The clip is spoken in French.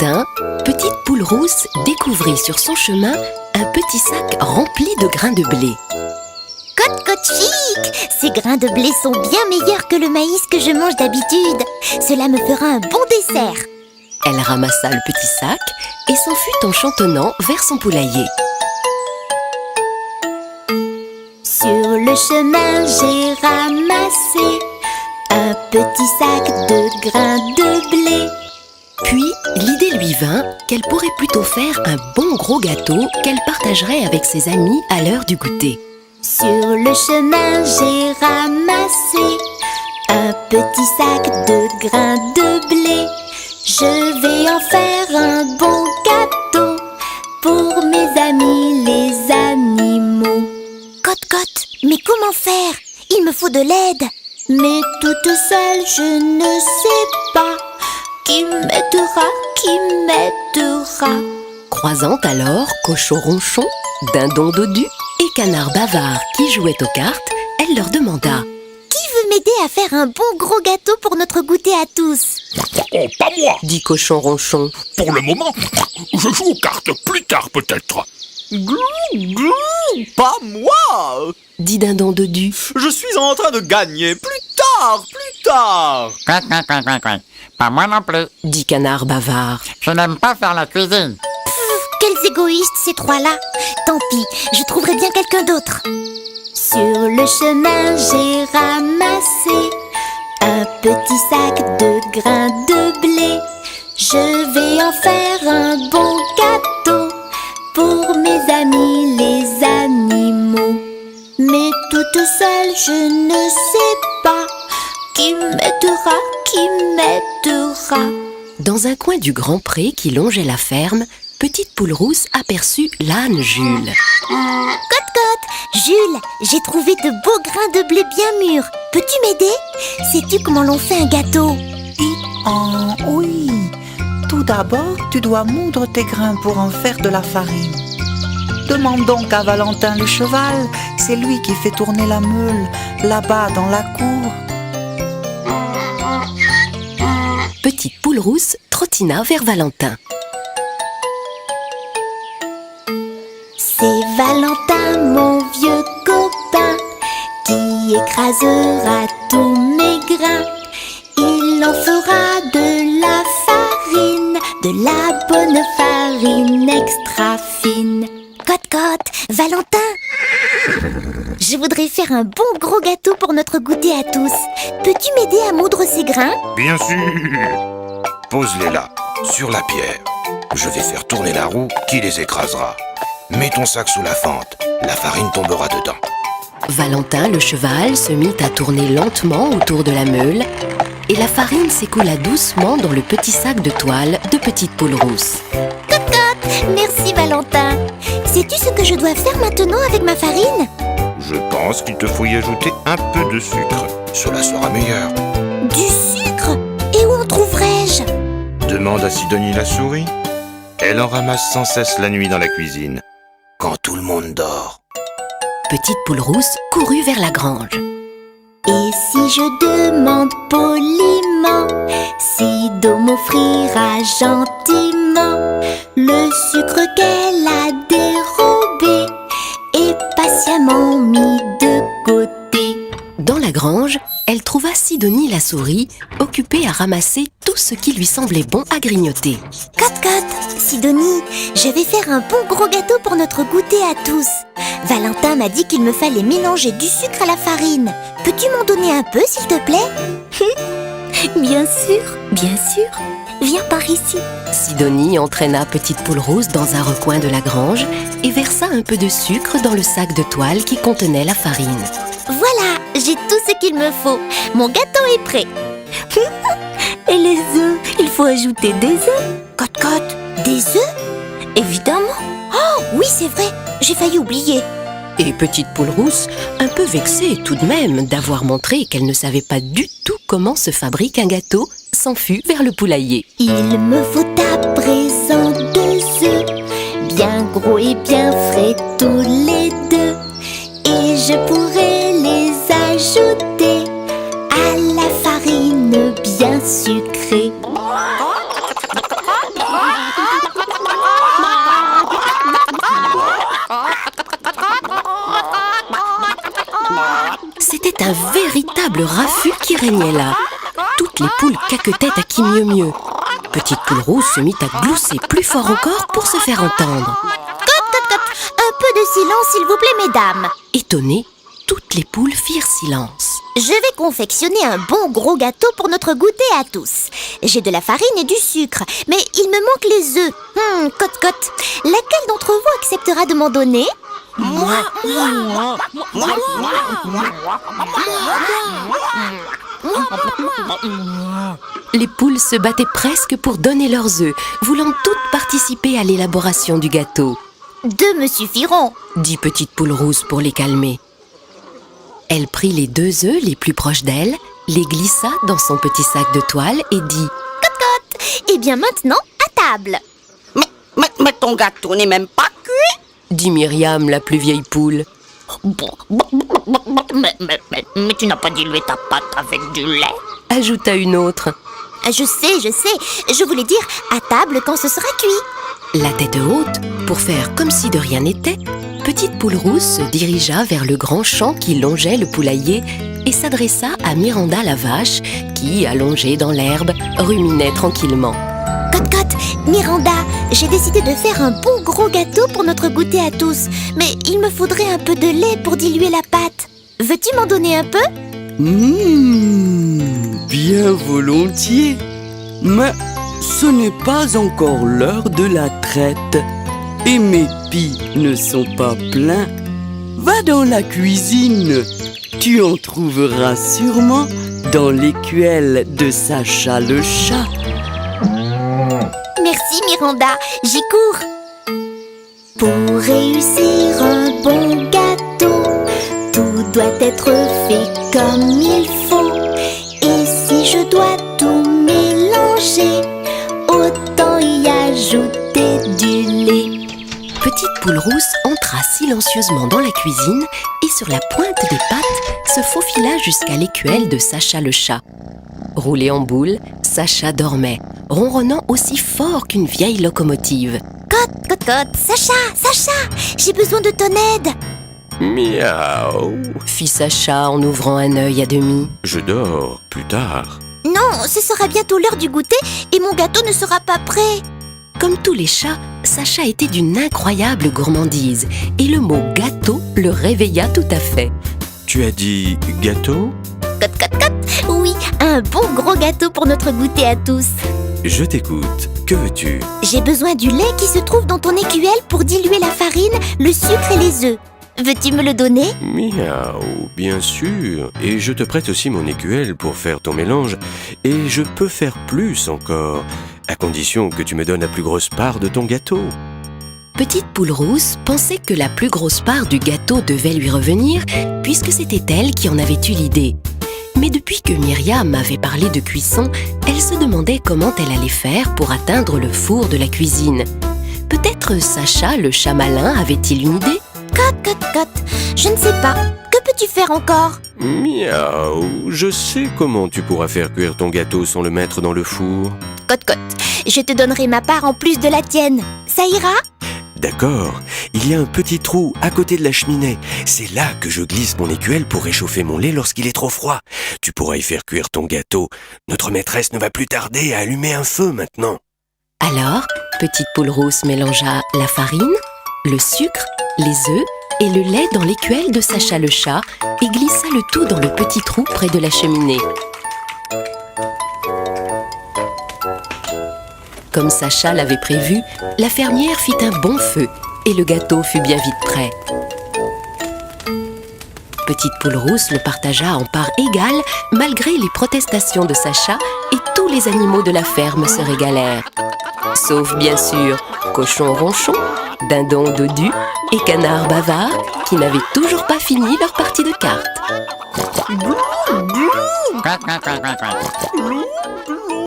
matin, Petite Poule Rousse découvrit sur son chemin un petit sac rempli de grains de blé. Cote chic! Ces grains de blé sont bien meilleurs que le maïs que je mange d'habitude. Cela me fera un bon dessert. Elle ramassa le petit sac et s'enfuit en chantonnant vers son poulailler. Sur le chemin, j'ai ramassé un petit sac de grains de blé. Puis, l'idée lui vint qu'elle pourrait plutôt faire un bon gros gâteau qu'elle partagerait avec ses amis à l'heure du goûter. Sur le chemin, j'ai ramassé un petit sac de grains de blé. Je vais en faire un bon gâteau pour mes amis les animaux. Cote, mais comment faire? Il me faut de l'aide. Mais toute seule, je ne sais pas. Qui m'aidera? Croisant alors Cochon Ronchon, Dindon Dodu et Canard Bavard qui jouaient aux cartes, elle leur demanda: Qui veut m'aider à faire un bon gros gâteau pour notre goûter à tous? Oh, pas moi! dit Cochon Ronchon. Pour le moment, je joue aux cartes, plus tard peut-être. Glou, pas moi! dit Dindon Dodu. Je suis en train de gagner, plus tard! Couic. Pas moi non plus. dit Canard Bavard. Je n'aime pas faire la cuisine. Quels égoïstes ces trois-là! Tant pis, je trouverai bien quelqu'un d'autre. Sur le chemin, j'ai ramassé un petit sac de grains de blé. Je vais en faire un bon gâteau pour mes amis les animaux. Mais toute seule, je ne sais pas qui m'aidera. Dans un coin du grand pré qui longeait la ferme, Petite Poule Rousse aperçut l'âne Jules. Cote, Jules, j'ai trouvé de beaux grains de blé bien mûrs. Peux-tu m'aider? Sais-tu comment l'on fait un gâteau? Oui. Tout d'abord, tu dois moudre tes grains pour en faire de la farine. Demande donc à Valentin le cheval, c'est lui qui fait tourner la meule, là-bas dans la cour. Petite Poule Rousse trottina vers Valentin. C'est Valentin, mon vieux copain, qui écrasera tous mes grains. Il en fera de la farine, de la bonne farine extra fine. Cote, Valentin! Je voudrais faire un bon gros gâteau pour notre goûter à tous. Peux-tu m'aider à moudre ces grains? Bien sûr! Pose-les là, sur la pierre. Je vais faire tourner la roue qui les écrasera. Mets ton sac sous la fente, la farine tombera dedans. Valentin le cheval se mit à tourner lentement autour de la meule et la farine s'écoula doucement dans le petit sac de toile de Petite Poule Rousse. Merci Valentin. Sais-tu ce que je dois faire maintenant avec ma farine? Je pense qu'il te faut y ajouter un peu de sucre. Cela sera meilleur. Du sucre? Et où en trouverai-je? Demande à Sidonie la souris. Elle en ramasse sans cesse la nuit dans la cuisine, quand tout le monde dort. Petite Poule Rousse courut vers la grange. Et si je demande poliment, Sido m'offrira gentiment le sucre qu'elle a dérobé et patiemment mis de côté. Dans la grange, elle trouva Sidonie la souris, occupée à ramasser tout ce qui lui semblait bon à grignoter. Cote, Sidonie, je vais faire un bon gros gâteau pour notre goûter à tous. Valentin m'a dit qu'il me fallait mélanger du sucre à la farine. Peux-tu m'en donner un peu, s'il te plaît? Bien sûr. Viens par ici. Sidonie entraîna Petite Poule Rousse dans un recoin de la grange et versa un peu de sucre dans le sac de toile qui contenait la farine. Voilà, j'ai tout ce qu'il me faut. Mon gâteau est prêt. Et les œufs, il faut ajouter des œufs. Cote, des œufs? Évidemment. Oh, oui, c'est vrai, j'ai failli oublier. Et Petite Poule Rousse, un peu vexée tout de même d'avoir montré qu'elle ne savait pas du tout comment se fabrique un gâteau, s'enfuit vers le poulailler. Il me faut à présent 2 œufs, bien gros et bien frais tous les deux. Et je pourrais les ajouter à la farine bien sucrée. C'était un véritable raffut qui régnait là. Toutes les poules caquetaient à qui mieux mieux. Petite Poule Rousse se mit à glousser plus fort encore pour se faire entendre. Un peu de silence, s'il vous plaît, mesdames. Étonnées, toutes les poules firent silence. Je vais confectionner un bon gros gâteau pour notre goûter à tous. J'ai de la farine et du sucre, mais il me manque les œufs. Cote, laquelle d'entre vous acceptera de m'en donner? Les poules se battaient presque pour donner leurs œufs, voulant toutes participer à l'élaboration du gâteau. 2 me suffiront. Dit Petite Poule Rousse pour les calmer. Elle prit les 2 œufs les plus proches d'elle, les glissa dans son petit sac de toile et dit Eh bien maintenant, à table. Mais ton gâteau n'est même pas cuit. dit Myriam, la plus vieille poule. Mais tu n'as pas dilué ta pâte avec du lait. Ajouta une autre. Je sais. Je voulais dire à table quand ce sera cuit. La tête haute, pour faire comme si de rien n'était, Petite Poule Rousse se dirigea vers le grand champ qui longeait le poulailler et s'adressa à Miranda la vache qui, allongée dans l'herbe, ruminait tranquillement. Cote, Miranda, j'ai décidé de faire un bon gros gâteau pour notre goûter à tous. Mais il me faudrait un peu de lait pour diluer la pâte. Veux-tu m'en donner un peu? Bien volontiers. Mais ce n'est pas encore l'heure de la traite. Et mes pies ne sont pas pleins. Va dans la cuisine. Tu en trouveras sûrement dans l'écuelle de Sacha le chat. Merci Miranda, j'y cours. Pour réussir un bon gâteau, tout doit être fait comme il faut. Et si je dois tout mélanger, autant y ajouter du lait. Petite Poule Rousse entra silencieusement dans la cuisine et sur la pointe des pattes se faufila jusqu'à l'écuelle de Sacha le chat. Roulé en boule, Sacha dormait, ronronnant aussi fort qu'une vieille locomotive. Cote, Sacha, j'ai besoin de ton aide. Miaou. Fit Sacha en ouvrant un œil à demi. Je dors plus tard. Non, ce sera bientôt l'heure du goûter et mon gâteau ne sera pas prêt. Comme tous les chats, Sacha était d'une incroyable gourmandise et le mot gâteau le réveilla tout à fait. Tu as dit gâteau? Cote, oui, un bon gros gâteau pour notre goûter à tous. Je t'écoute. Que veux-tu? J'ai besoin du lait qui se trouve dans ton écuelle pour diluer la farine, le sucre et les œufs. Veux-tu me le donner? Miaou, bien sûr. Et je te prête aussi mon écuelle pour faire ton mélange. Et je peux faire plus encore, à condition que tu me donnes la plus grosse part de ton gâteau. Petite Poule Rousse pensait que la plus grosse part du gâteau devait lui revenir, puisque c'était elle qui en avait eu l'idée. Mais depuis que Myriam avait parlé de cuisson, elle se demandait comment elle allait faire pour atteindre le four de la cuisine. Peut-être Sacha, le chat malin, avait-il une idée? Cote, je ne sais pas. Que peux-tu faire encore? Miaou, je sais comment tu pourras faire cuire ton gâteau sans le mettre dans le four. Cote, je te donnerai ma part en plus de la tienne. Ça ira? D'accord, il y a un petit trou à côté de la cheminée. C'est là que je glisse mon écuelle pour réchauffer mon lait lorsqu'il est trop froid. Tu pourras y faire cuire ton gâteau. Notre maîtresse ne va plus tarder à allumer un feu maintenant. Alors, Petite Poule Rousse mélangea la farine, le sucre, les œufs et le lait dans l'écuelle de Sacha le chat et glissa le tout dans le petit trou près de la cheminée. Comme Sacha l'avait prévu, la fermière fit un bon feu et le gâteau fut bien vite prêt. Petite Poule Rousse le partagea en parts égales malgré les protestations de Sacha et tous les animaux de la ferme se régalèrent. Sauf bien sûr cochon ronchon, dindon dodu et canard bavard qui n'avaient toujours pas fini leur partie de cartes. Quack, quack, quack, quack, quack.